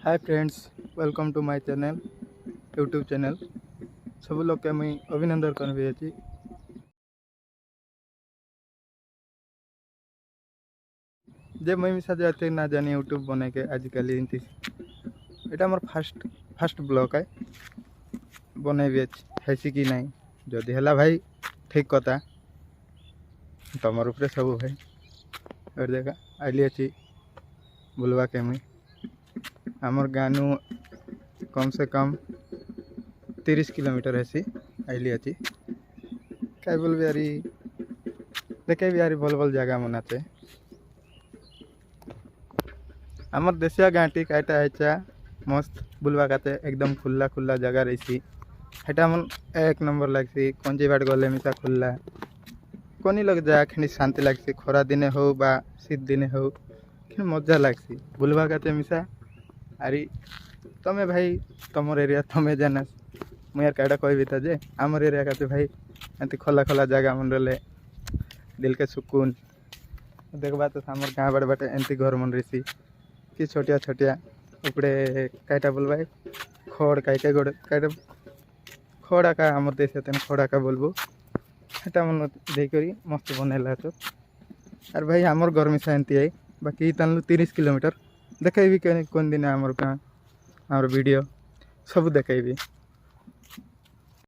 Hi friends, welcome to my channel YouTube channel. सब लोग के मुई अभिनंदन करबी अछि। जे मुई मिसा जाते ना जानी यूट्यूब बने के आजिकल इनती एटा मोर फास्ट ब्लॉग है बनेबी अछि हैसी कि नहीं जदि हला भाई ठीक कथा तमर उपरे सब भाई और देखा आइली अछि बुलवा के मुई आमर गानू कम से कम 30 किलोमीटर हैसी आइली अछि क्या बोलबी यारी देखे भी यारी भल भल जगह मनाते आमर देशिया गाँटी काटा हेचा मस्त बुलवा काते एकदम खुला खुला जगह रही हेटा मन एक नंबर लगसी कंजी बाट गले मिसा खुला कोनी लग जा खनी शांति लगसी खरा दिने हो बा शीत दिने हो मजा लगसी बुलवा काते मिसा अरे तमे भाई तमर एरिया तमे जाना मुझे यार कईटा कहबी था जे आमर एरिया काते भाई एंती खोला खोला जगह मन रहे दिल के सुकून देखबा तो आमर गाँव बाटे बाटे एंती घर मन रही कि छोटिया छोटिया उपड़े कईटा बोलबा खड़ कईटा गोड़ कईटा खड़ा का आमर देश खड़ा का बोलबो एटा मन देकरी मस्त बनैला तो और भाई आमर गर्मी से एंती आई बाकी तानलु 30 किलोमीटर देखेबी कौन दिन आमर वीडियो सब देखेबी।